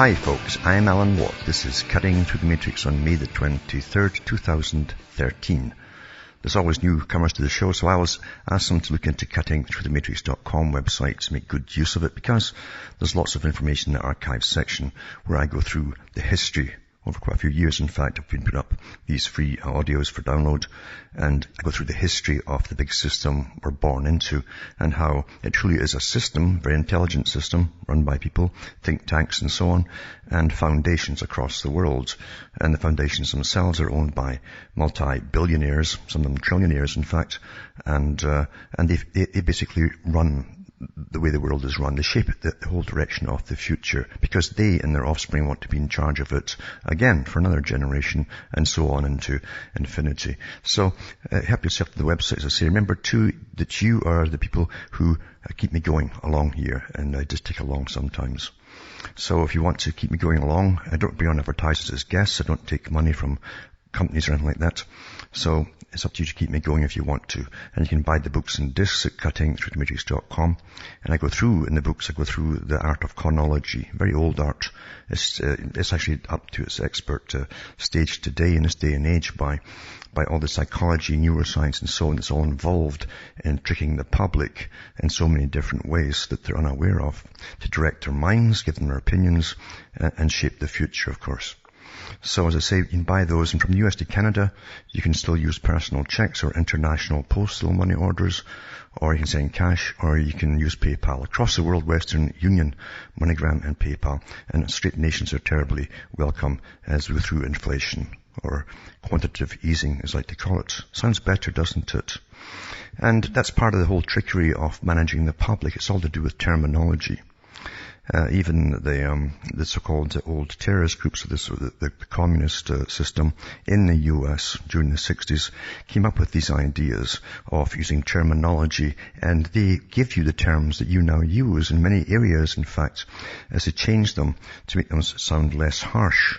Hi folks, I'm Alan Watt. This is Cutting Through the Matrix on May the 23rd, 2013. There's always newcomers to the show, so I always ask them to look into cuttingthroughthematrix.com website to make good use of it, because there's lots of information in the archives section where I go through the history. Over quite a few years, in fact, I've been putting up these free audios for download, and I go through the history of the big system we're born into and how it truly is a system, very intelligent system, run by people, think tanks and so on, and foundations across the world. And the foundations themselves are owned by multi-billionaires, some of them trillionaires, in fact, and they basically run the way the world is run. They shape it, the whole direction of the future, because they and their offspring want to be in charge of it again for another generation, and so on into infinity. So help yourself to the website, as I say. Remember too that you are the people who keep me going along here, and I just take along sometimes. So if you want to keep me going along, I don't bring on advertisers as guests. I don't take money from companies or anything like that. So it's up to you to keep me going if you want to. And you can buy the books and discs at cuttingthroughthematrix.com. And I go through, in the books, I go through the art of chronology, very old art. It's actually up to its expert stage today, in this day and age, by all the psychology, neuroscience and so on. It's all involved in tricking the public in so many different ways that they're unaware of, to direct their minds, give them their opinions, and shape the future, of course. So as I say, you can buy those, and from the US to Canada, you can still use personal checks or international postal money orders, or you can send cash, or you can use PayPal. Across the world, Western Union, MoneyGram and PayPal, and straight nations are terribly welcome as we go through inflation, or quantitative easing, as I like to call it. Sounds better, doesn't it? And that's part of the whole trickery of managing the public. It's all to do with terminology. Even the so-called old terrorist groups of the communist system in the US during the 60s came up with these ideas of using terminology, and they give you the terms that you now use in many areas, in fact, as they change them to make them sound less harsh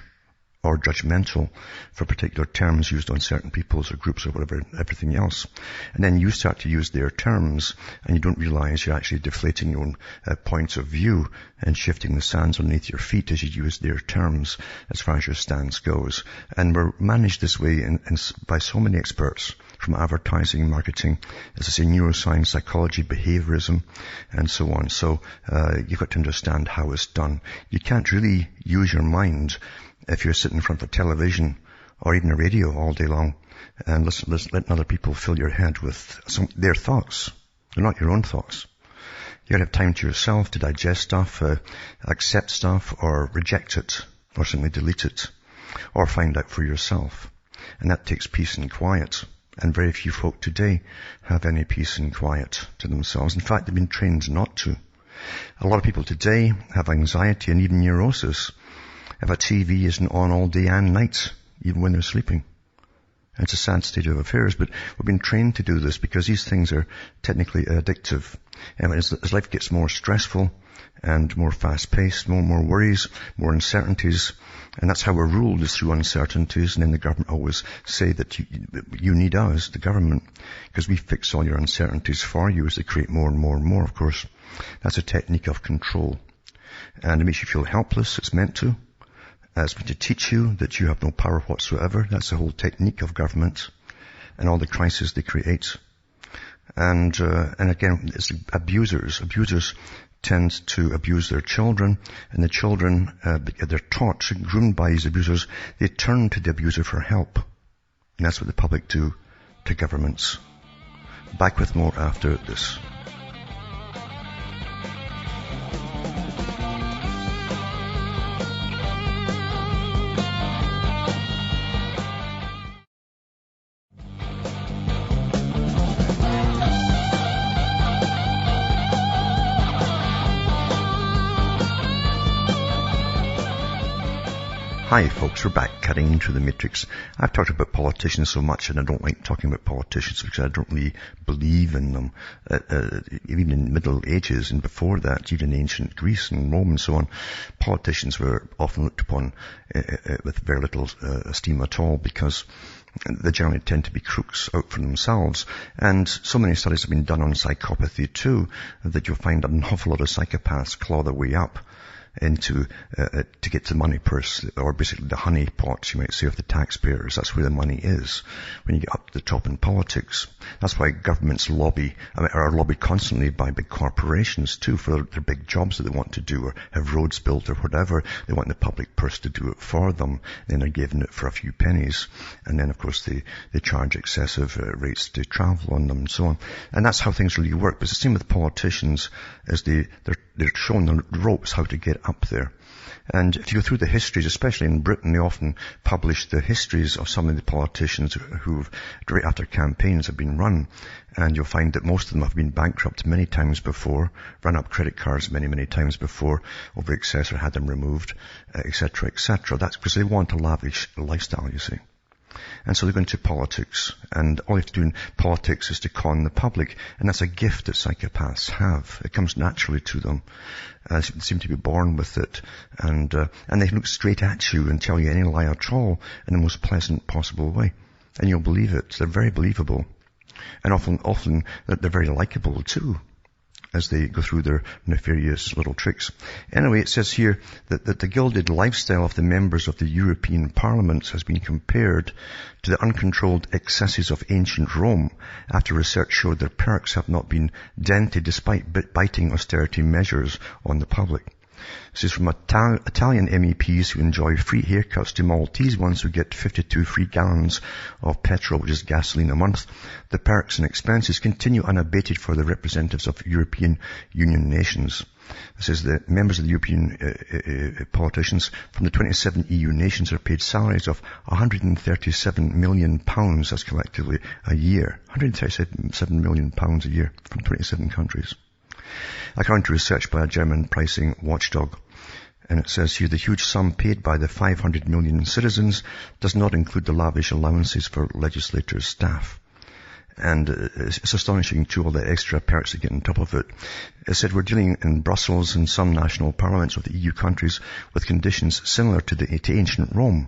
or judgmental for particular terms used on certain peoples or groups or whatever, everything else. And then you start to use their terms, and you don't realize you're actually deflating your own points of view and shifting the sands underneath your feet as you use their terms as far as your stance goes. And we're managed this way by so many experts, from advertising, marketing, as I say, neuroscience, psychology, behaviorism, and so on. So you've got to understand how it's done. You can't really use your mind if you're sitting in front of a television or even a radio all day long and letting other people fill your head with their thoughts. They're not your own thoughts. You gotta have time to yourself to digest stuff, accept stuff, or reject it, or simply delete it, or find out for yourself. And that takes peace and quiet. And very few folk today have any peace and quiet to themselves. In fact, they've been trained not to. A lot of people today have anxiety and even neurosis if a TV isn't on all day and night, even when they're sleeping. And it's a sad state of affairs, but we've been trained to do this because these things are technically addictive. And as life gets more stressful and more fast-paced, more worries, more uncertainties, and that's how we're ruled, is through uncertainties. And then the government always say that you need us, the government, because we fix all your uncertainties for you as they create more and more and more, of course. That's a technique of control. And it makes you feel helpless. It's meant to. It's meant to teach you that you have no power whatsoever. That's the whole technique of government and all the crises they create. And again, it's abusers. Abusers tend to abuse their children, and the children, they're taught, groomed by these abusers, they turn to the abuser for help. And that's what the public do to governments. Back with more after this. Hi folks, we're back cutting through the matrix. I've talked about politicians so much, and I don't like talking about politicians because I don't really believe in them. Even in the Middle Ages and before that, even in ancient Greece and Rome and so on, politicians were often looked upon with very little esteem at all, because they generally tend to be crooks out for themselves. And so many studies have been done on psychopathy too, that you'll find an awful lot of psychopaths claw their way up into to get to the money purse, or basically the honey pot, you might say, of the taxpayers. That's where the money is when you get up to the top in politics. That's why governments are lobbied constantly by big corporations too for their big jobs that they want to do, or have roads built or whatever. They want the public purse to do it for them. Then they're giving it for a few pennies, and then of course they charge excessive rates to travel on them and so on. And that's how things really work. But it's the same with politicians, as they're shown the ropes how to get up there. And if you go through the histories, especially in Britain, they often publish the histories of some of the politicians who've, right after campaigns have been run, and you'll find that most of them have been bankrupt many times before, run up credit cards many, many times before, over excess or had them removed, etc., etc. That's because they want a lavish lifestyle, you see. And so they go into politics, and all you have to do in politics is to con the public, and that's a gift that psychopaths have. It comes naturally to them. They seem to be born with it, and they look straight at you and tell you any lie at all in the most pleasant possible way, and you'll believe it. They're very believable, and often they're very likable too, as they go through their nefarious little tricks. Anyway, it says here that the gilded lifestyle of the members of the European Parliament has been compared to the uncontrolled excesses of ancient Rome, after research showed their perks have not been dented despite biting austerity measures on the public. This is from Italian MEPs who enjoy free haircuts to Maltese ones who get 52 free gallons of petrol, which is gasoline, a month. The perks and expenses continue unabated for the representatives of European Union nations. This is the members of the European politicians from the 27 EU nations are paid salaries of £137 million, that's collectively a year. £137 million a year from 27 countries. According to research by a German pricing watchdog. And it says here, the huge sum paid by the 500 million citizens does not include the lavish allowances for legislators' staff. And it's astonishing too, all the extra perks that get on top of it. It said we're dealing in Brussels and some national parliaments of the EU countries with conditions similar to ancient Rome.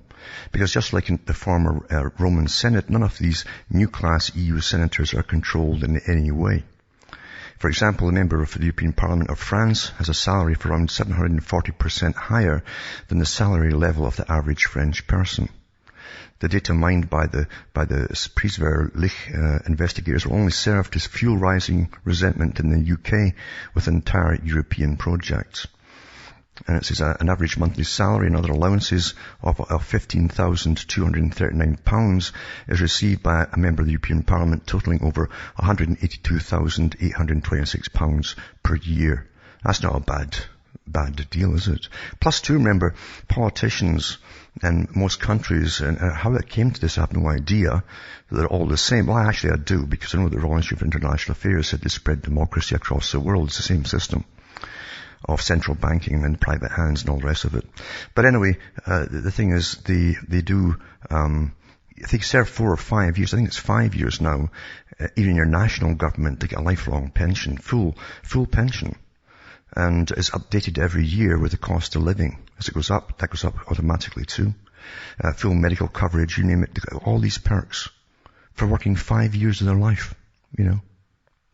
Because just like in the former Roman Senate, none of these new class EU senators are controlled in any way. For example, a member of the European Parliament of France has a salary for around 740% higher than the salary level of the average French person. The data mined by the Prisverlich investigators will only serve to fuel rising resentment in the UK with entire European projects. And it says an average monthly salary and other allowances of £15,239 is received by a member of the European Parliament, totaling over £182,826 per year. That's not a bad deal, is it? Plus two, remember, politicians in most countries, and how it came to this, I have no idea. They're all the same. Well, actually I do, because I know the Royal Institute of International Affairs said they spread democracy across the world. It's the same system of central banking and private hands and all the rest of it. But anyway, the thing is, they do, if they serve 4 or 5 years, I think it's 5 years now, even your national government, they get a lifelong pension, full pension. And it's updated every year with the cost of living. As it goes up, that goes up automatically too. Full medical coverage, you name it, all these perks for working 5 years of their life,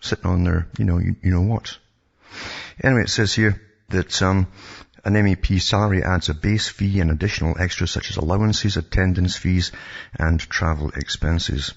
sitting on their, you know what. Anyway, it says here that an MEP salary adds a base fee and additional extras such as allowances, attendance fees, and travel expenses.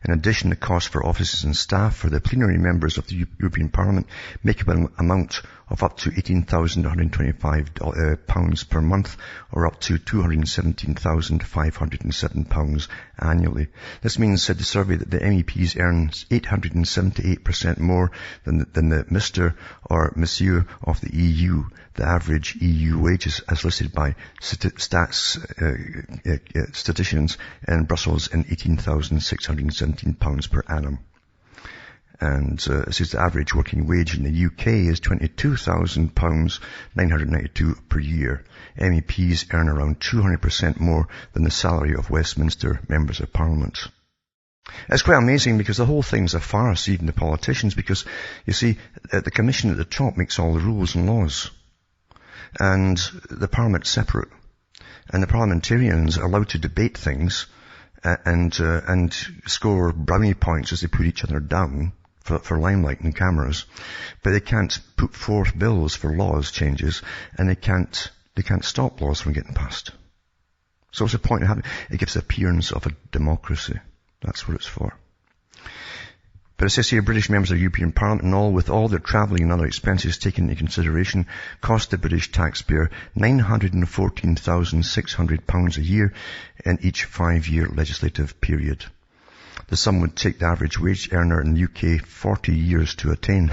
In addition, the cost for offices and staff for the plenary members of the European Parliament make up an amount of up to £18,125 per month, or up to £217,507 annually. This means, said the survey, that the MEPs earn 878% more than the Mr. or Monsieur of the EU. The average EU wages, as listed by statisticians in Brussels, in £18,617 per annum. And it says the average working wage in the UK is £22,992 per year. MEPs earn around 200% more than the salary of Westminster members of Parliament. It's quite amazing, because the whole thing's a farce, even the politicians, because, you see, the commission at the top makes all the rules and laws. And the Parliament's separate. And the parliamentarians are allowed to debate things and score brownie points as they put each other down for limelight and cameras, but they can't put forth bills for laws changes, and they can't stop laws from getting passed. So what's the point of having it? Gives the appearance of a democracy. That's what it's for. But it says here, British members of the European Parliament and all, with all their travelling and other expenses taken into consideration, cost the British taxpayer £914,600 a year in each 5-year legislative period. The sum would take the average wage earner in the UK 40 years to attain.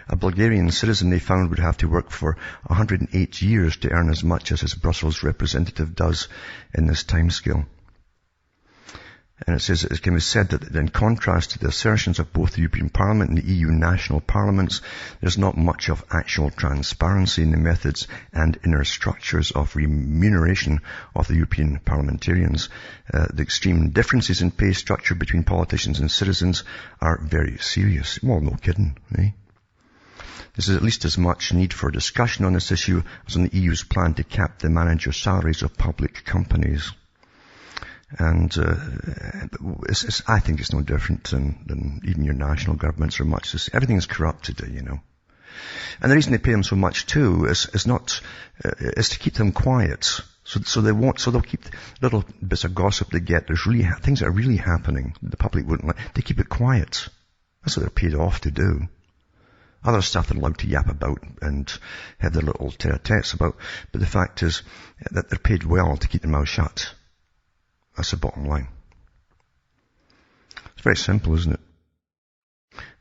A Bulgarian citizen, they found, would have to work for 108 years to earn as much as his Brussels representative does in this timescale. And it says, it can be said that in contrast to the assertions of both the European Parliament and the EU national parliaments, there's not much of actual transparency in the methods and inner structures of remuneration of the European parliamentarians. The extreme differences in pay structure between politicians and citizens are very serious. Well, no kidding, eh? There's at least as much need for discussion on this issue as on the EU's plan to cap the manager salaries of public companies. And I think it's no different than even your national governments or much. Everything's corrupt today, you know. And the reason they pay them so much too is to keep them quiet. So they'll keep little bits of gossip they get. There's really things that are really happening. The public wouldn't like. They keep it quiet. That's what they're paid off to do. Other stuff they're allowed to yap about and have their little tete-a-tetes about. But the fact is that they're paid well to keep their mouth shut. That's the bottom line. It's very simple, isn't it?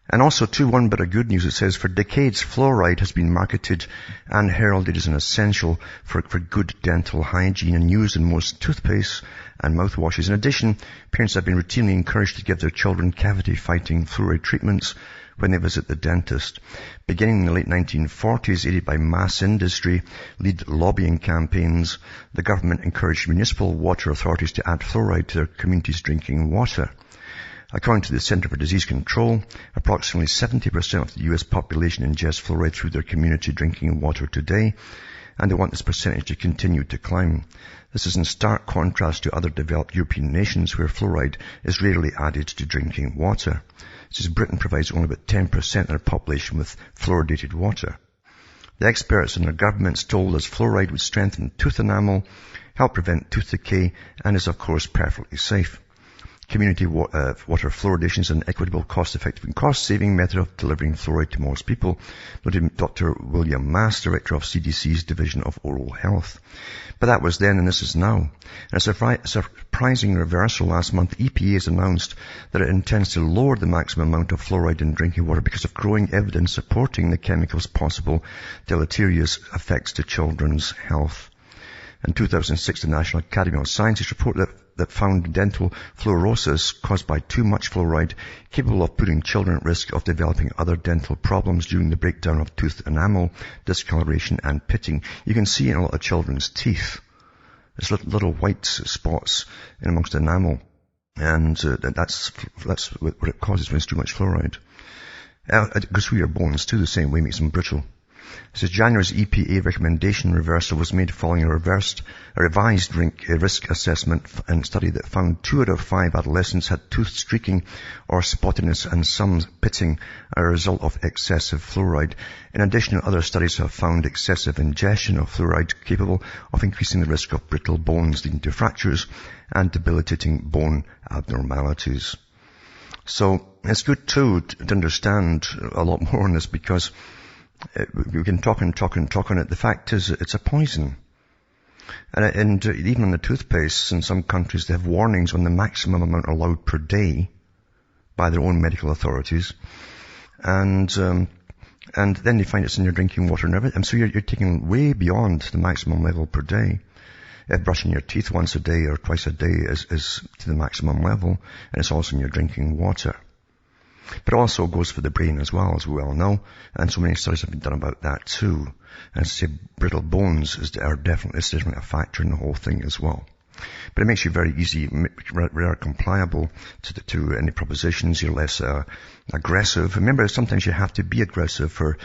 And also, too, one bit of good news. It says, for decades, fluoride has been marketed and heralded as an essential for good dental hygiene and used in most toothpaste and mouthwashes. In addition, parents have been routinely encouraged to give their children cavity-fighting fluoride treatments when they visit the dentist. Beginning in the late 1940s, aided by mass industry lead lobbying campaigns, the government encouraged municipal water authorities to add fluoride to their communities' drinking water. According to the Center for Disease Control, approximately 70% of the US population ingests fluoride through their community drinking water today, and they want this percentage to continue to climb. This is in stark contrast to other developed European nations where fluoride is rarely added to drinking water. It says Britain provides only about 10% of their population with fluoridated water. The experts and their governments told us fluoride would strengthen tooth enamel, help prevent tooth decay, and is of course perfectly safe. Community water fluoridation is an equitable, cost-effective and cost-saving method of delivering fluoride to most people, noted Dr. William Mass, Director of CDC's Division of Oral Health. But that was then and this is now. And a surprising reversal last month, EPA has announced that it intends to lower the maximum amount of fluoride in drinking water because of growing evidence supporting the chemical's possible deleterious effects to children's health. In 2006, the National Academy of Sciences report that found dental fluorosis caused by too much fluoride capable of putting children at risk of developing other dental problems during the breakdown of tooth enamel, discoloration and pitting. You can see in a lot of children's teeth, there's little white spots in amongst the enamel, and that's what it causes when it's too much fluoride. It goes through your bones too, the same way, makes them brittle. It says January's EPA recommendation reversal was made following a revised risk assessment and study that found 2 out of 5 adolescents had tooth streaking or spottiness and some pitting as a result of excessive fluoride. In addition, other studies have found excessive ingestion of fluoride capable of increasing the risk of brittle bones leading to fractures and debilitating bone abnormalities. So it's good too to understand a lot more on this because we can talk on it. The fact is, it's a poison. And even on the toothpaste, in some countries, they have warnings on the maximum amount allowed per day by their own medical authorities. And then you find it's in your drinking water and everything. And so you're taking way beyond the maximum level per day. Brushing your teeth once a day or twice a day is to the maximum level, and it's also in your drinking water. But it also goes for the brain as well, as we all know, and so many studies have been done about that too. And say brittle bones is definitely a factor in the whole thing as well. But it makes you very easy, very compliable to any propositions. You're less aggressive. Remember, sometimes you have to be aggressive for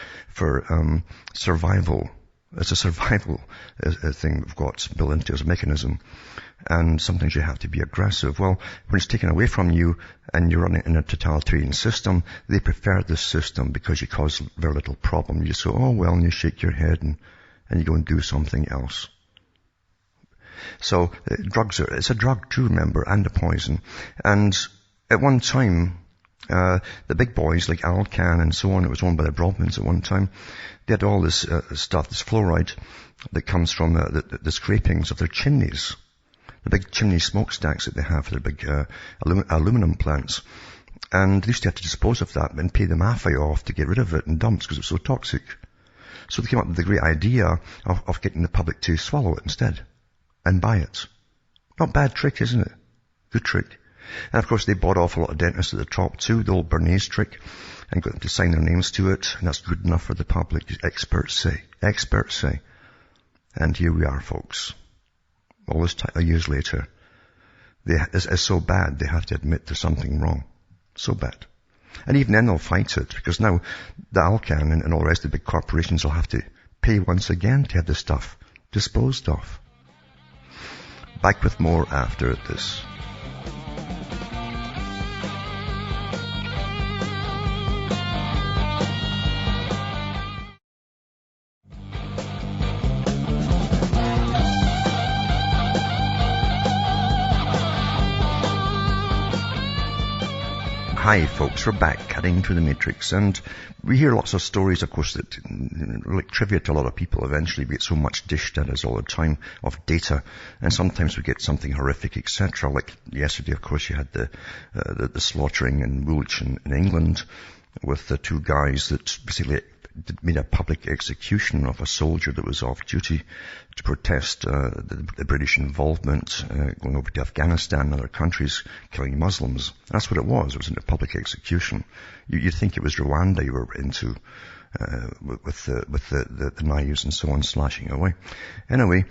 survival. It's a survival thing we've got built into as a mechanism. And sometimes you have to be aggressive. Well, when it's taken away from you and you're running in a totalitarian system, they prefer this system because you cause very little problem. You just go, oh well, and you shake your head and you go and do something else. So it's a drug too, remember, and a poison. And at one time, the big boys like Alcan and so on, it was owned by the Brodmans at one time, they had all this stuff, this fluoride that comes from the scrapings of their chimneys. The big chimney smokestacks that they have for their big aluminum plants. And they used to have to dispose of that and pay the mafia off to get rid of it in dumps because it was so toxic. So they came up with the great idea of getting the public to swallow it instead and buy it. Not bad trick, isn't it? Good trick. And of course they bought off a lot of dentists at the top too, the old bernays trick, and got them to sign their names to it, and that's good enough for the public, experts say. Experts say. And here we are, folks. All this years later. It's so bad they have to admit there's something wrong. So bad. And even then they'll fight it, because now the Alcan and all the rest of the big corporations will have to pay once again to have this stuff disposed of. Back with more after this. Hi folks, we're back cutting through the matrix, and we hear lots of stories, of course, that like trivia to a lot of people. Eventually we get so much dished at us all the time of data, and sometimes we get something horrific, etc. Like yesterday, of course, you had the slaughtering in Woolwich in England with the two guys that basically made a public execution of a soldier that was off duty to protest the British involvement going over to Afghanistan and other countries, killing Muslims. That's what it was. It was a public execution. You'd think it was Rwanda you were into with the knives and so on, slashing away. Anyway,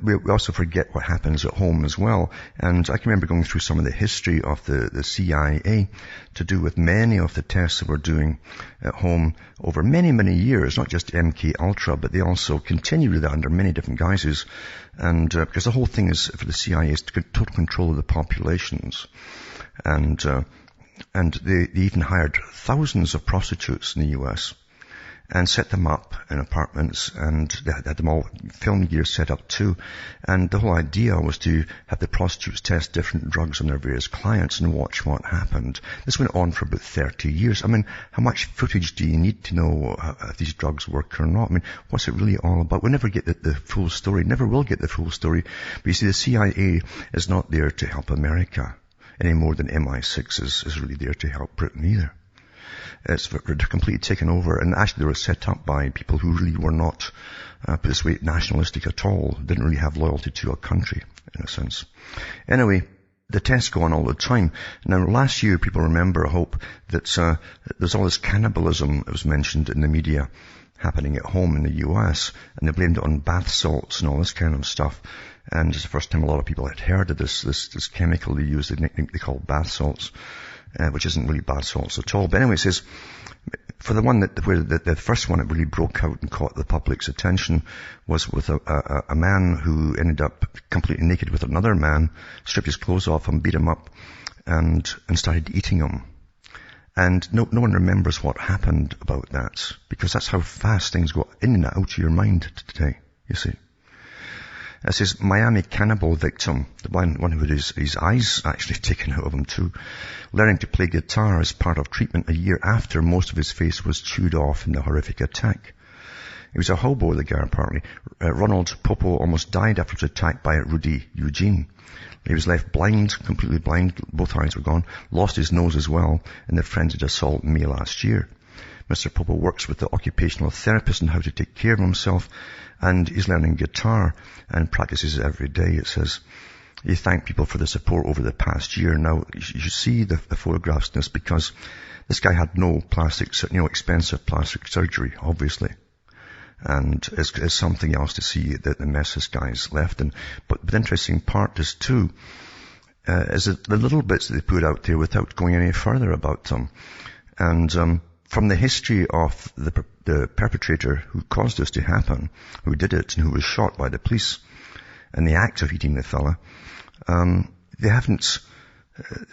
we also forget what happens at home as well. And I can remember going through some of the history of the CIA to do with many of the tests that we're doing at home over many, many years, not just MK Ultra, but they also continue that under many different guises. And because the whole thing is for the CIA is to get total control of the populations. And they even hired thousands of prostitutes in the US and set them up in apartments, and they had them all film gear set up too. And the whole idea was to have the prostitutes test different drugs on their various clients and watch what happened. This went on for about 30 years. I mean, how much footage do you need to know if these drugs work or not? I mean, what's it really all about? We'll never get the full story, never will get the full story. But you see, the CIA is not there to help America any more than MI6 is really there to help Britain either. It's completely taken over, and actually they were set up by people who really were not, put this way, nationalistic at all, didn't really have loyalty to a country, in a sense. Anyway, the tests go on all the time. Now, last year, people remember, I hope, that there's all this cannibalism that was mentioned in the media happening at home in the US, and they blamed it on bath salts and all this kind of stuff. And it's the first time a lot of people had heard of this chemical they use, they call bath salts. Which isn't really bath salts at all. But anyway, it says, for the one where the first one that really broke out and caught the public's attention was with a man who ended up completely naked with another man, stripped his clothes off and beat him up and started eating him. And no one remembers what happened about that, because that's how fast things go in and out of your mind today, you see. It says, Miami cannibal victim, the one who had his eyes actually taken out of him too, learning to play guitar as part of treatment a year after most of his face was chewed off in the horrific attack. He was a hobo, the guy apparently. Ronald Popo almost died after his attack by Rudy Eugene. He was left blind, completely blind, both eyes were gone, lost his nose as well in the frenzied assault in May last year. Mr. Popo works with the occupational therapist on how to take care of himself, and he's learning guitar and practices it every day, it says. He thanked people for the support over the past year. Now, you should see the photographs in this, because this guy had no expensive plastic surgery, obviously. And it's something else to see the mess this guy's left. But the interesting part is too, is the little bits that they put out there without going any further about them. And, from the history of the perpetrator who caused this to happen, who did it and who was shot by the police in the act of eating the fella, they haven't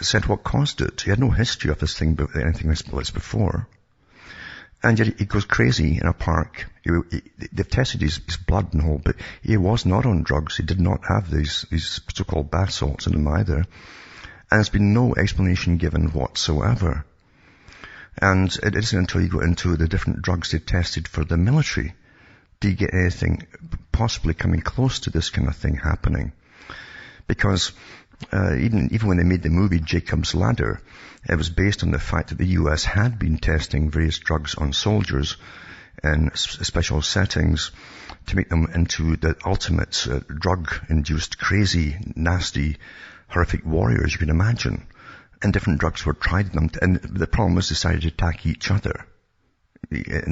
said what caused it. He had no history of this thing, anything like this before. And yet he goes crazy in a park. They've tested his blood and all, but he was not on drugs. He did not have these so-called bath salts in him either. And there's been no explanation given whatsoever. And it isn't until you go into the different drugs they tested for the military do you get anything possibly coming close to this kind of thing happening. Because even when they made the movie Jacob's Ladder, it was based on the fact that the US had been testing various drugs on soldiers in special settings to make them into the ultimate drug-induced, crazy, nasty, horrific warriors you can imagine. And different drugs were tried on them, and the problem was they decided to attack each other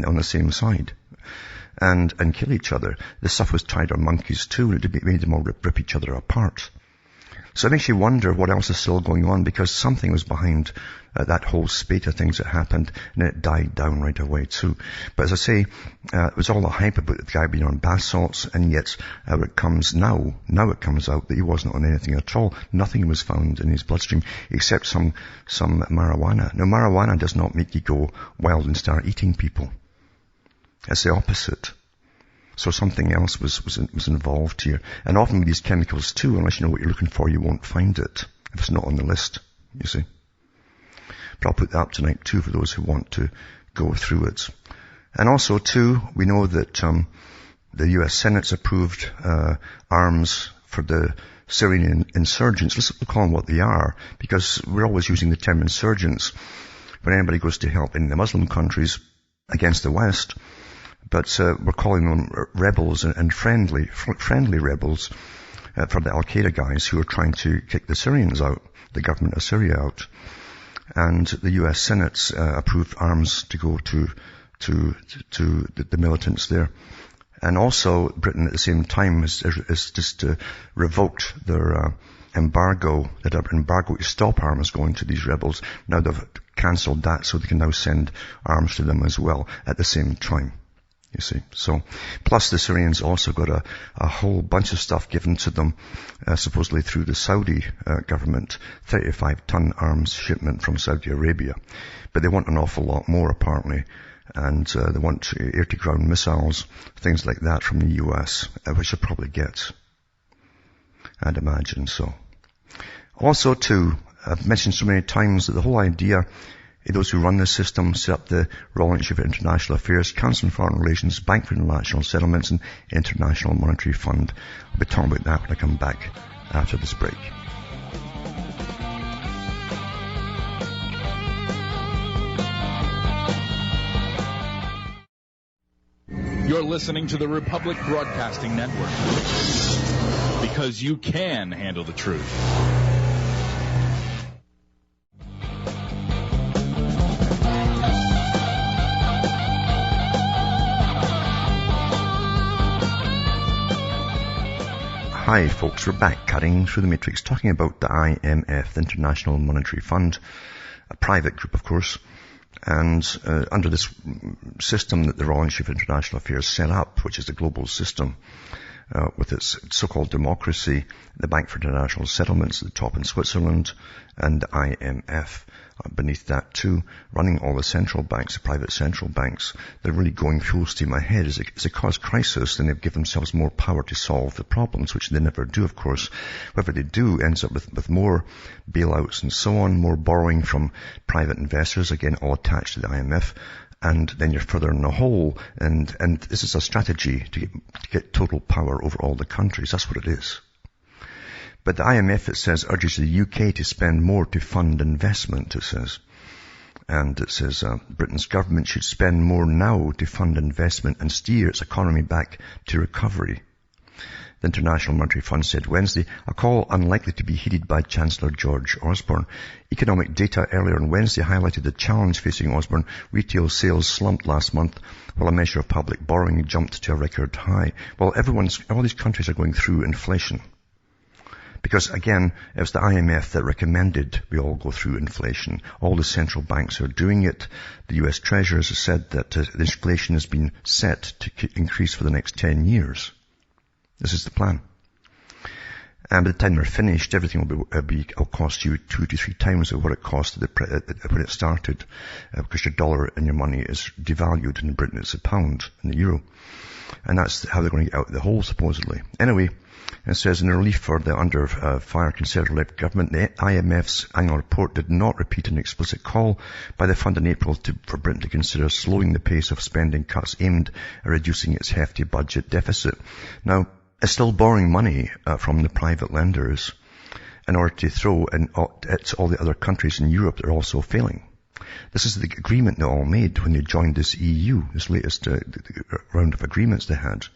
on the same side and kill each other. This stuff was tried on monkeys too, and it made them all rip each other apart. So it makes you wonder what else is still going on, because something was behind that whole spate of things that happened, and it died down right away too. But as I say, it was all the hype about the guy being on bath salts, and yet it comes now it comes out that he wasn't on anything at all. Nothing was found in his bloodstream except some marijuana. Now, marijuana does not make you go wild and start eating people. It's the opposite. So something else was involved here. And often with these chemicals too, unless you know what you're looking for, you won't find it if it's not on the list, you see. But I'll put that up tonight too for those who want to go through it. And also too, we know that the US Senate's approved arms for the Syrian insurgents. Let's call them what they are, because we're always using the term insurgents when anybody goes to help in the Muslim countries against the West. But we're calling them rebels and friendly rebels for the Al-Qaeda guys who are trying to kick the Syrians out, the government of Syria out. And the US Senate's approved arms to go to the militants there. And also Britain at the same time has just revoked their embargo to stop arms going to these rebels. Now they've cancelled that, so they can now send arms to them as well at the same time. You see, so plus the Syrians also got a whole bunch of stuff given to them, supposedly through the Saudi government, 35-ton arms shipment from Saudi Arabia, but they want an awful lot more apparently, and they want air-to-ground missiles, things like that from the US, which they'll probably get, I'd imagine so. Also, too, I've mentioned so many times that the whole idea. Those who run the system set up the Royal Institute of International Affairs, Council on Foreign Relations, Bank for International Settlements, and International Monetary Fund. I'll be talking about that when I come back after this break. You're listening to the Republic Broadcasting Network, because you can handle the truth. Hi folks, we're back cutting through the matrix, talking about the IMF, the International Monetary Fund, a private group of course, and under this system that the Royal Institute of International Affairs set up, which is the global system, with its so-called democracy, the Bank for International Settlements at the top in Switzerland, and the IMF beneath that too, running all the central banks, the private central banks. They're really going full steam ahead. As it caused crisis, then they've given themselves more power to solve the problems, which they never do, of course. Whatever they do ends up with more bailouts and so on, more borrowing from private investors, again, all attached to the IMF. And then you're further in the hole, and this is a strategy to get total power over all the countries. That's what it is. But the IMF, it says, urges the UK to spend more to fund investment, it says. And it says Britain's government should spend more now to fund investment and steer its economy back to recovery. The International Monetary Fund said Wednesday, a call unlikely to be heeded by Chancellor George Osborne. Economic data earlier on Wednesday highlighted the challenge facing Osborne. Retail sales slumped last month, while a measure of public borrowing jumped to a record high. Well, all these countries are going through inflation. Because again, it was the IMF that recommended we all go through inflation. All the central banks are doing it. The US Treasury has said that the inflation has been set to increase for the next 10 years. This is the plan. And by the time they're finished, everything will cost you 2 to 3 times of what it cost when it started, because your dollar and your money is devalued. In Britain, it's a pound and the euro. And that's how they're going to get out of the hole, supposedly. Anyway, it says, in relief for the under-fire Conservative government, the IMF's annual report did not repeat an explicit call by the fund in April for Britain to consider slowing the pace of spending cuts aimed at reducing its hefty budget deficit. Now, it's still borrowing money from the private lenders in order to throw at all the other countries in Europe that are also failing. This is the agreement they all made when they joined this EU, this latest round of agreements they had.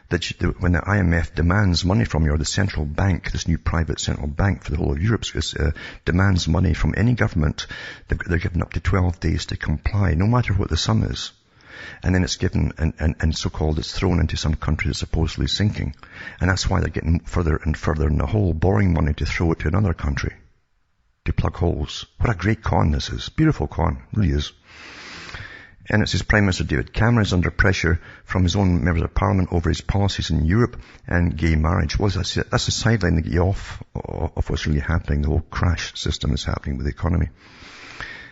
That when the IMF demands money from you, or the central bank, this new private central bank for the whole of Europe, demands money from any government, they're given up to 12 days to comply, no matter what the sum is. And then it's given, and so-called, it's thrown into some country that's supposedly sinking. And that's why they're getting further and further in the hole, borrowing money to throw it to another country, to plug holes. What a great con this is. Beautiful con, really is. And it says Prime Minister David Cameron is under pressure from his own members of parliament over his policies in Europe and gay marriage. Well, that's a sideline to get you off of what's really happening, the whole crash system that's happening with the economy.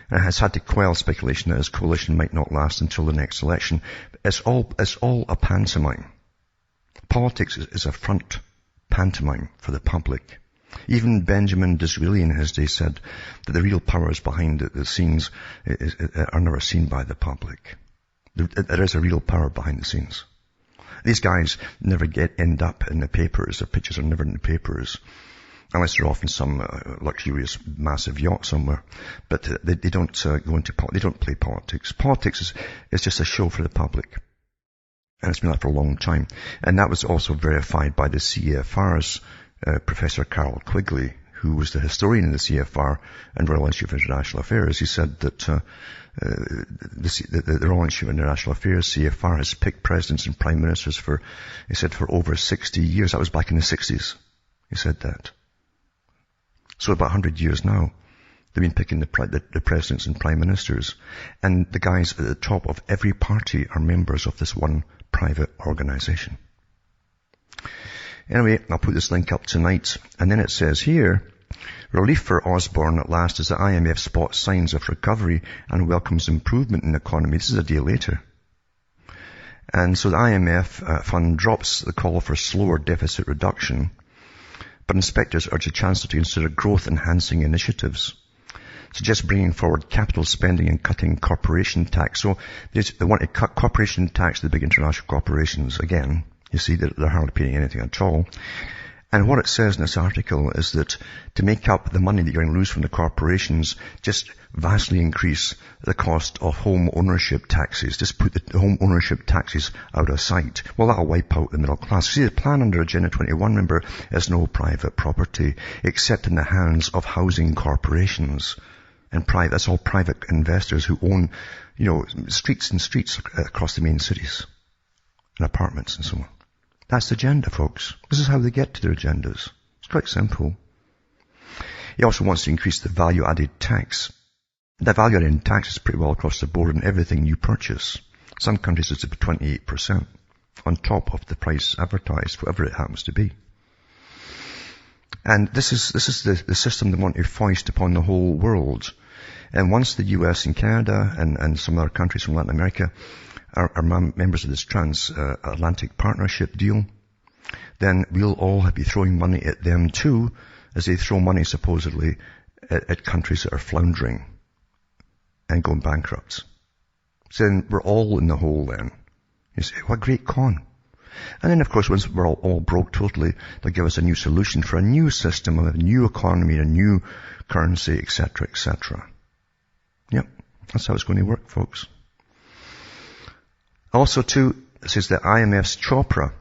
And it has had to quell speculation that his coalition might not last until the next election. It's all a pantomime. Politics is a front pantomime for the public. Even Benjamin Disraeli in his day said that the real powers behind the scenes are never seen by the public. There is a real power behind the scenes. These guys never end up in the papers. Their pictures are never in the papers, unless they're off in some luxurious, massive yacht somewhere. But they don't go into they don't play politics. Politics is just a show for the public. And it's been that for a long time. And that was also verified by the CFR's Professor Carol Quigley, who was the historian of the CFR and Royal Institute of International Affairs. He said that the Royal Institute of International Affairs, CFR, has picked presidents and prime ministers for over 60 years. That was back in the 60s. He said that. So about 100 years now, they've been picking the presidents and prime ministers. And the guys at the top of every party are members of this one private organization. Anyway, I'll put this link up tonight. And then it says here, relief for Osborne at last as the IMF spots signs of recovery and welcomes improvement in the economy. This is a day later. And so the IMF fund drops the call for slower deficit reduction, but inspectors urge the Chancellor to consider growth-enhancing initiatives, suggest bringing forward capital spending and cutting corporation tax. So they want to cut corporation tax to the big international corporations again. You see, they're hardly paying anything at all. And what it says in this article is that to make up the money that you're going to lose from the corporations, just vastly increase the cost of home ownership taxes. Just put the home ownership taxes out of sight. Well, that'll wipe out the middle class. See, the plan under Agenda 21, remember, is no private property, except in the hands of housing corporations. And that's all private investors who own, streets and streets across the main cities, and apartments and so on. That's the agenda, folks. This is how they get to their agendas. It's quite simple. He also wants to increase the value-added tax. The value-added tax is pretty well across the board on everything you purchase. Some countries it's about 28% on top of the price advertised, whatever it happens to be. And this is the system they want to foist upon the whole world. And once the US and Canada and some other countries from Latin America are members of this transatlantic partnership deal, then we'll all be throwing money at them too, as they throw money supposedly at countries that are floundering and going bankrupt. So then we're all in the hole then. You say, what a great con. And then of course once we're all broke totally, they'll give us a new solution for a new system, a new economy, a new currency, etc., etc. Yep, that's how it's going to work, folks. Also, too, it says that IMF's Chopra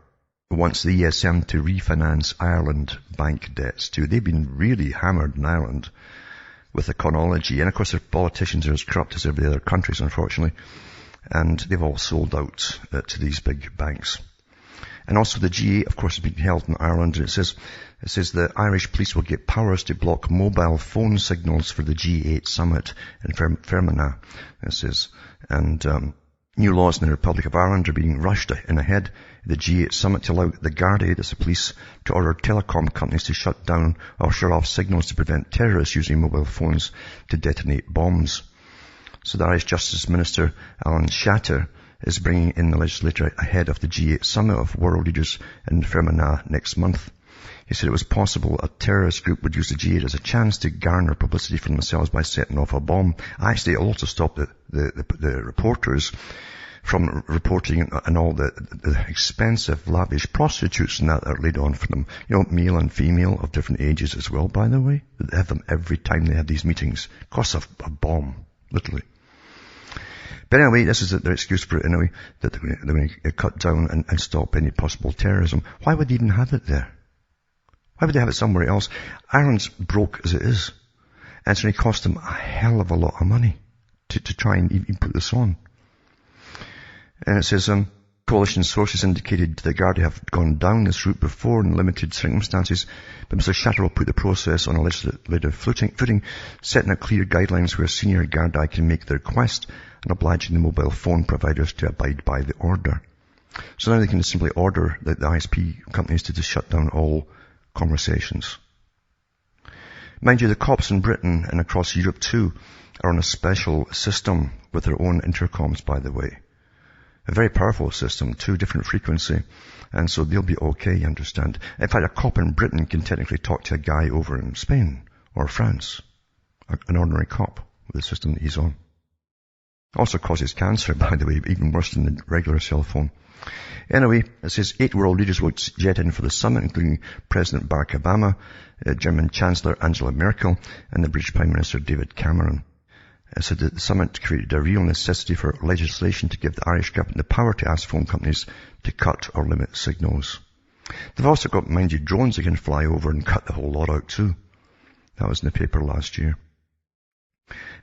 wants the ESM to refinance Ireland bank debts, too. They've been really hammered in Ireland with the chronology. And, of course, their politicians are as corrupt as every other countries, unfortunately. And they've all sold out to these big banks. And also the G8, of course, has been held in Ireland, and it says the Irish police will get powers to block mobile phone signals for the G8 summit in Fermanagh, it says. And new laws in the Republic of Ireland are being rushed in ahead of the G8 summit to allow the Gardaí, that's the police, to order telecom companies to shut down or shut off signals to prevent terrorists using mobile phones to detonate bombs. So the Irish Justice Minister, Alan Shatter, is bringing in the legislature ahead of the G8 summit of world leaders in Fermanagh next month. He said it was possible a terrorist group would use the G8 as a chance to garner publicity for themselves by setting off a bomb. Actually, it'll also stop the reporters from reporting on all the expensive, lavish prostitutes and that are laid on for them. You know, male and female of different ages as well, by the way. They have them every time they have these meetings. Costs a bomb, literally. But anyway, this is their excuse for it anyway, that they're going to cut down and stop any possible terrorism. Why would they even have it there? Why would they have it somewhere else? Ireland's broke as it is. And it's going to cost them a hell of a lot of money to try and even put this on. And it says, coalition sources indicated the Gardaí have gone down this route before in limited circumstances, but Mr. Shatter will put the process on a legislative footing, setting out clear guidelines where senior Gardaí can make their request and obliging the mobile phone providers to abide by the order. So now they can simply order the ISP companies to just shut down all conversations. Mind you, the cops in Britain and across Europe too are on a special system with their own intercoms, by the way. A very powerful system, too, different frequency. And so they'll be okay, you understand. In fact, a cop in Britain can technically talk to a guy over in Spain or France. An ordinary cop with the system that he's on. Also causes cancer, by the way, even worse than the regular cell phone. Anyway, it says 8 world leaders will jet in for the summit, including President Barack Obama, German Chancellor Angela Merkel, and the British Prime Minister David Cameron. So the summit created a real necessity for legislation to give the Irish government the power to ask phone companies to cut or limit signals. They've also got, mind you, drones that can fly over and cut the whole lot out too. That was in the paper last year.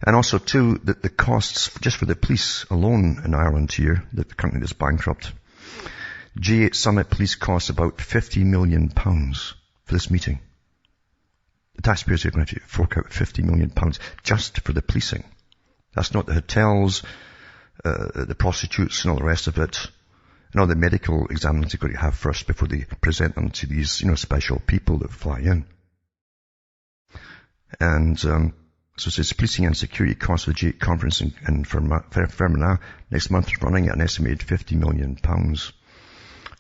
And also too, the costs just for the police alone in Ireland here, the country that's bankrupt. G8 summit police costs about £50 million for this meeting. The taxpayers are going to fork out £50 million just for the policing. That's not the hotels, the prostitutes and all the rest of it, and all the medical exams they've got to have first before they present them to these, special people that fly in. And so it says policing and security costs for the G8 conference in Fermanagh next month running at an estimated £50 million.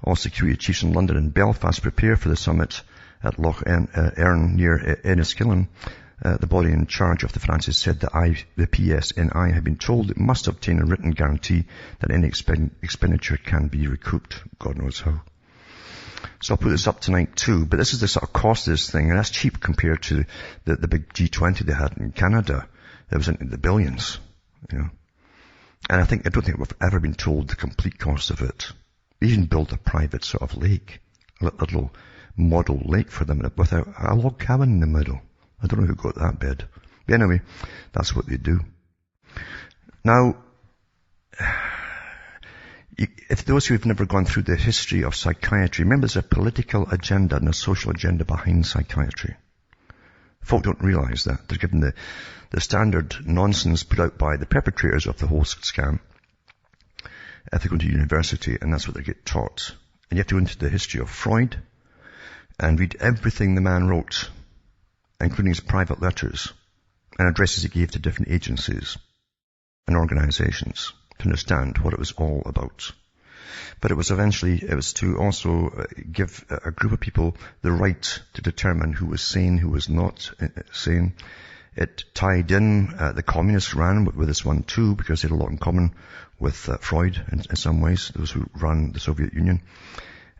All security chiefs in London and Belfast prepare for the summit at Loch Earn near Enniskillen. The body in charge of the finances said that the PSNI had been told it must obtain a written guarantee that any expenditure can be recouped. God knows how. So I'll put this up tonight too, but this is the sort of cost of this thing, and that's cheap compared to the big G20 they had in Canada. That was in the billions, And I don't think we've ever been told the complete cost of it. We even built a private sort of lake, a little model lake for them with a log cabin in the middle. I don't know who got that bed. But anyway, that's what they do. Now, if those who have never gone through the history of psychiatry, remember there's a political agenda and a social agenda behind psychiatry. Folk don't realize that. They're given the standard nonsense put out by the perpetrators of the whole scam if they go to university, and that's what they get taught. And you have to go into the history of Freud and read everything the man wrote, including his private letters and addresses he gave to different agencies and organizations to understand what it was all about. But it was to also give a group of people the right to determine who was sane, who was not sane. It tied in, the communists ran with this one too, because they had a lot in common with Freud in some ways, those who ran the Soviet Union.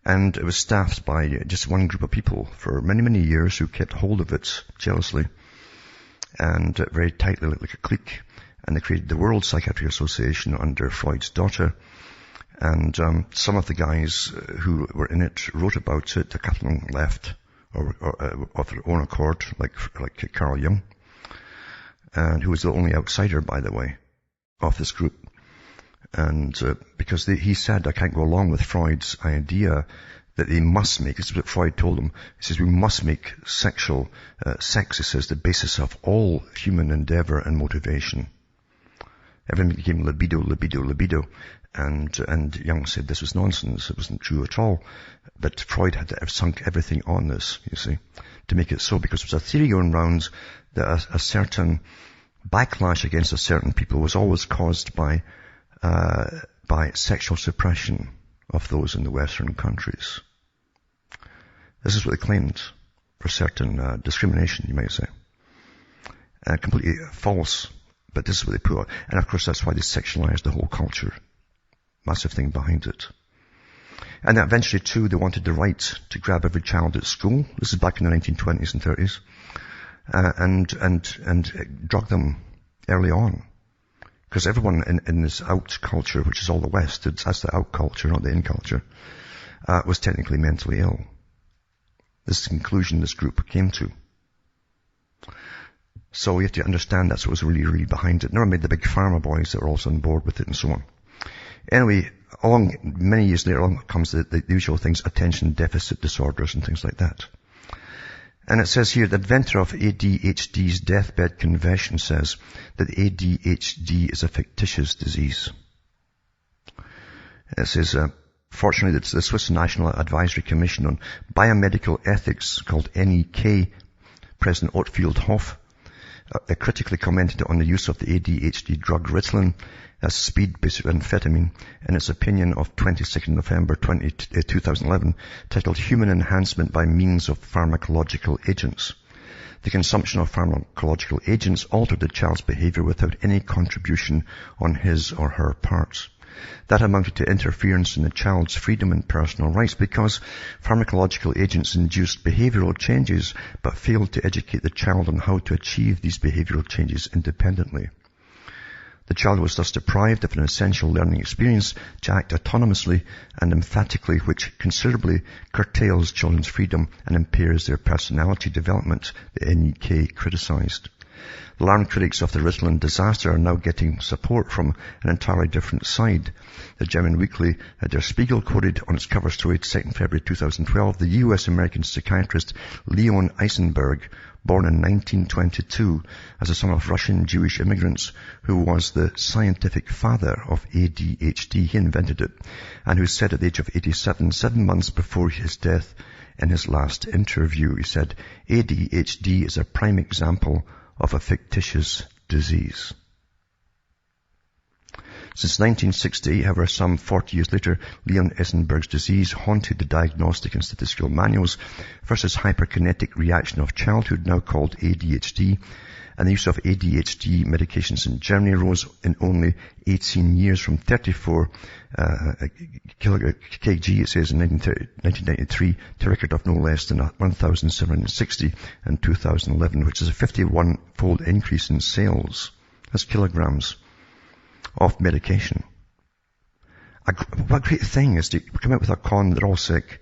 And it was staffed by just one group of people for many, many years who kept hold of it jealously and very tightly like a clique. And they created the World Psychiatry Association under Freud's daughter. And some of the guys who were in it wrote about it. A couple of them left or of their own accord, like Carl Jung, and who was the only outsider, by the way, of this group. And because he said, I can't go along with Freud's idea that they must make, this is what Freud told him, he says, we must make sexual, sex, he says, the basis of all human endeavor and motivation. Everything became libido, libido, libido. And Young said this was nonsense. It wasn't true at all. But Freud had to have sunk everything on this, you see, to make it so, because there was a theory going round that a certain backlash against a certain people was always caused by sexual suppression of those in the Western countries. This is what they claimed for certain discrimination, you might say. Completely false, but this is what they put out. And of course that's why they sexualized the whole culture. Massive thing behind it. And eventually too, they wanted the right to grab every child at school. This is back in the 1920s and 30s. And drug them early on. Because everyone in this out culture, which is all the West, that's the out culture, not the in culture, was technically mentally ill. This is the conclusion this group came to. So you have to understand that's what was really, really behind it. Never made the big pharma boys that were also on board with it and so on. Anyway, many years later on comes the usual things, attention deficit disorders and things like that. And it says here, the inventor of ADHD's deathbed confession says that ADHD is a fictitious disease. It says, fortunately, the Swiss National Advisory Commission on Biomedical Ethics, called NEK, President Ottfield Hoff, critically commented on the use of the ADHD drug Ritalin, as speed-based amphetamine, in its opinion of 22nd November 2011, titled Human Enhancement by Means of Pharmacological Agents. The consumption of pharmacological agents altered the child's behavior without any contribution on his or her parts. That amounted to interference in the child's freedom and personal rights because pharmacological agents induced behavioral changes but failed to educate the child on how to achieve these behavioral changes independently. The child was thus deprived of an essential learning experience to act autonomously and emphatically, which considerably curtails children's freedom and impairs their personality development, the NEK criticized. The alarmed critics of the Ritalin disaster are now getting support from an entirely different side. The German Weekly, Der Spiegel, quoted on its cover story 2nd February 2012, the US-American psychiatrist Leon Eisenberg, born in 1922 as a son of Russian Jewish immigrants, who was the scientific father of ADHD. He invented it, and who said at the age of 87, 7 months before his death, in his last interview, he said, ADHD is a prime example of a fictitious disease. Since 1960, however, some 40 years later, Leon Eisenberg's disease haunted the diagnostic and statistical manuals. First as hyperkinetic reaction of childhood, now called ADHD, and the use of ADHD medications in Germany rose in only 18 years from 34 kg, it says, in 1993, to a record of no less than 1,760 in 2011, which is a 51-fold increase in sales. That's kilograms of medication. What a great thing is to come out with a con, they're all sick.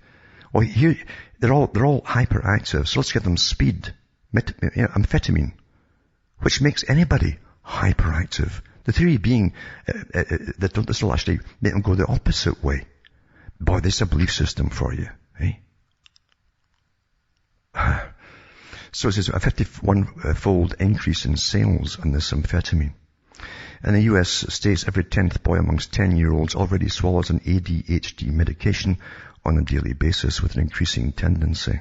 Oh, here, they're all hyperactive, so let's give them speed, amphetamine, which makes anybody hyperactive. The theory being that this will actually make them go the opposite way. Boy, this is a belief system for you, eh? So it says a 51-fold increase in sales on this amphetamine. In the US states, every 10th boy amongst 10-year-olds already swallows an ADHD medication on a daily basis with an increasing tendency.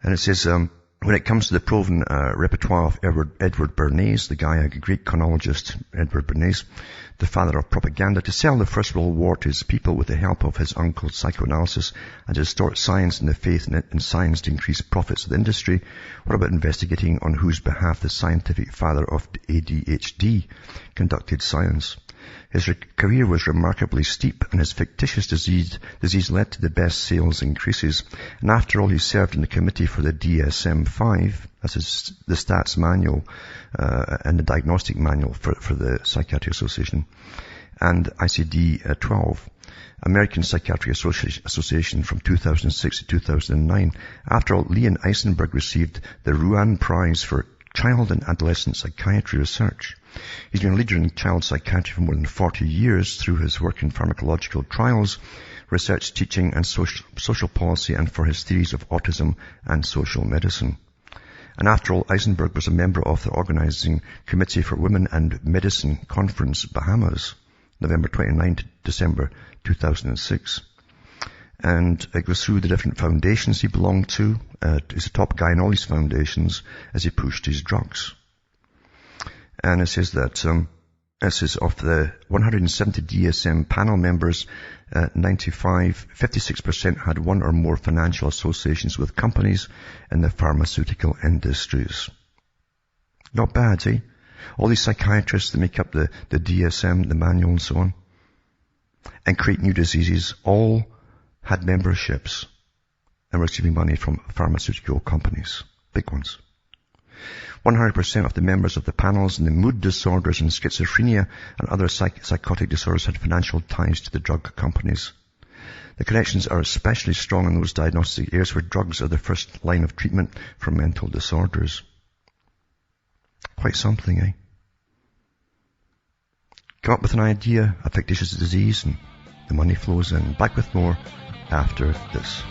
And it says, when it comes to the proven repertoire of Edward Bernays, the guy, a Greek chronologist, Edward Bernays, the father of propaganda, to sell the First World War to his people with the help of his uncle's psychoanalysis and to distort science and the faith in science to increase profits of the industry, what about investigating on whose behalf the scientific father of ADHD conducted science? His career was remarkably steep, and his fictitious disease led to the best sales increases. And after all, he served in the committee for the DSM-5, that's the stats manual, and the diagnostic manual for the Psychiatry Association, and ICD-12, American Psychiatry Association, from 2006 to 2009. After all, Leon Eisenberg received the Ruan Prize for child and adolescent psychiatry research. He's been a leader in child psychiatry for more than 40 years through his work in pharmacological trials, research, teaching, and social policy, and for his theories of autism and social medicine. And after all, Eisenberg was a member of the organizing committee for Women and Medicine Conference, Bahamas, November 29 to December 2006. And it goes through the different foundations he belonged to. He's a top guy in all these foundations as he pushed his drugs. And it says that, it says of the 170 DSM panel members, 56% had one or more financial associations with companies in the pharmaceutical industries. Not bad, eh? All these psychiatrists that make up the DSM, the manual and so on, and create new diseases, all had memberships and were receiving money from pharmaceutical companies, big ones. 100% of the members of the panels in the mood disorders and schizophrenia and other psychotic disorders had financial ties to the drug companies. The connections are especially strong in those diagnostic areas where drugs are the first line of treatment for mental disorders. Quite something, eh? Come up with an idea, a fictitious disease, and the money flows in. Back with more after this.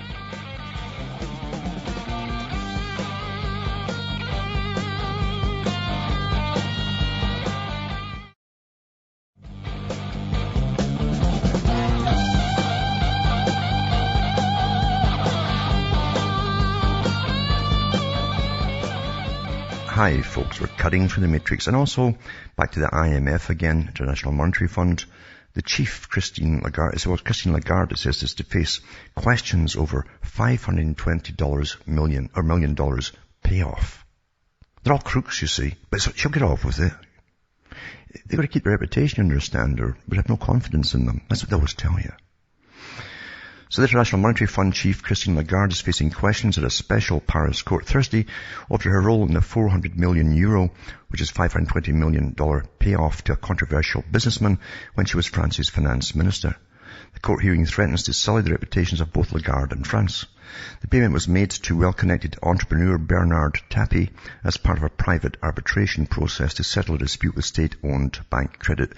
Hi folks, we're cutting through the matrix. And also, back to the IMF again, International Monetary Fund. The chief, Christine Lagarde, it says, is to face questions over $520 million payoff. They're all crooks, you see, but she'll get off with it. They've got to keep their reputation, understand, or we have no confidence in them. That's what they always tell you. So the International Monetary Fund chief, Christine Lagarde, is facing questions at a special Paris court Thursday over her role in the €400 million, which is $520 million payoff to a controversial businessman when she was France's finance minister. The court hearing threatens to sully the reputations of both Lagarde and France. The payment was made to well-connected entrepreneur Bernard Tapie as part of a private arbitration process to settle a dispute with state-owned bank Credit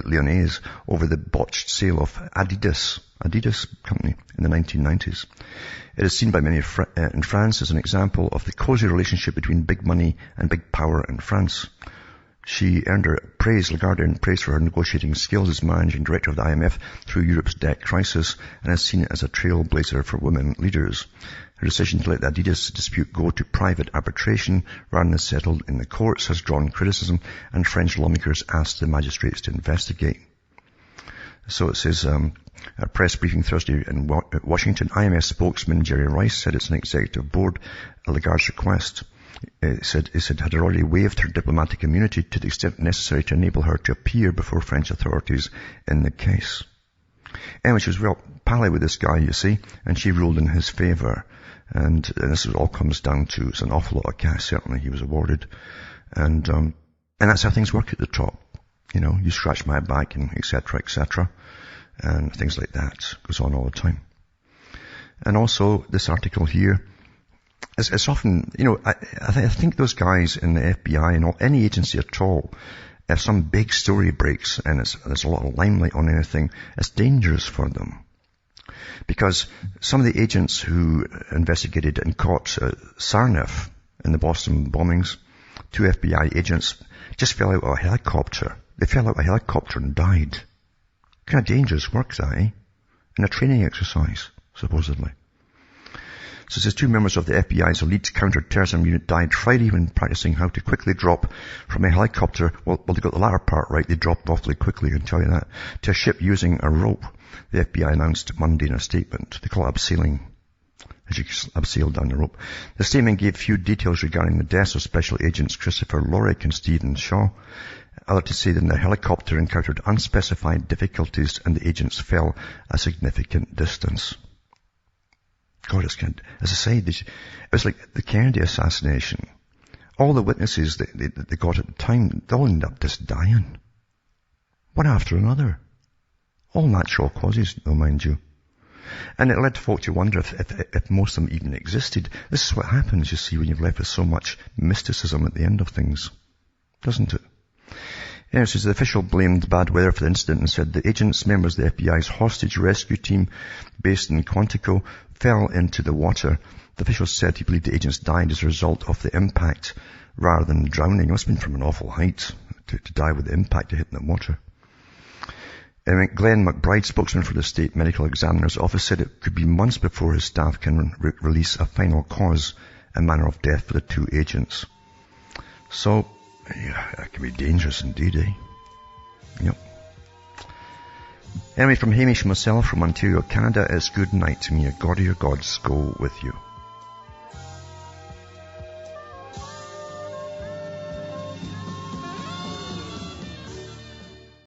Lyonnais over the botched sale of Adidas company in the 1990s. It is seen by many in France as an example of the cozy relationship between big money and big power in France. Lagarde earned praise for her negotiating skills as managing director of the IMF through Europe's debt crisis and is seen as a trailblazer for women leaders. Her decision to let the Adidas dispute go to private arbitration rather than settled in the courts has drawn criticism, and French lawmakers asked the magistrates to investigate. So it says, a press briefing Thursday in Washington, IMF spokesman Jerry Rice said it's an executive board at Lagarde's request. It said had already waived her diplomatic immunity to the extent necessary to enable her to appear before French authorities in the case. Anyway, she was real pally with this guy, you see, and she ruled in his favour. And this all comes down to, it's an awful lot of cash, certainly, he was awarded. And that's how things work at the top. You know, you scratch my back and et cetera, and things like that. Goes on all the time. And also, this article here, it's often, you know, I think those guys in the FBI and any agency at all, if some big story breaks and there's a lot of limelight on anything, it's dangerous for them. Because some of the agents who investigated and caught Sarnath in the Boston bombings, 2 FBI agents just fell out of a helicopter. They fell out of a helicopter and died. Kind of dangerous work, that, eh? In a training exercise, supposedly. So it says 2 members of the FBI's elite counter-terrorism unit died Friday when practicing how to quickly drop from a helicopter. Well, they got the latter part right. They dropped awfully quickly, I can tell you that. To a ship using a rope. The FBI announced Monday in a statement. They call it abseiling, as you abseil down the rope. The statement gave few details regarding the deaths of Special Agents Christopher Lorick and Stephen Shaw. Others say that the helicopter encountered unspecified difficulties and the agents fell a significant distance. God, as I say, it was like the Kennedy assassination. All the witnesses that they got at the time, they all ended up just dying. One after another. All natural causes, though, mind you. And it led folk to wonder if most of them even existed. This is what happens, you see, when you've left with so much mysticism at the end of things. Doesn't it? Anyway, so the official blamed bad weather for the incident and said the agents, members of the FBI's hostage rescue team based in Quantico, fell into the water. The official said he believed the agents died as a result of the impact rather than drowning. It must have been from an awful height to die with the impact of hitting the water. And Glenn McBride, spokesman for the State Medical Examiner's Office, said it could be months before his staff can release a final cause and manner of death for the two agents. So, yeah, that can be dangerous indeed, eh? Yep. Anyway, from Hamish myself from Ontario, Canada, it's good night to me. God or your gods go with you.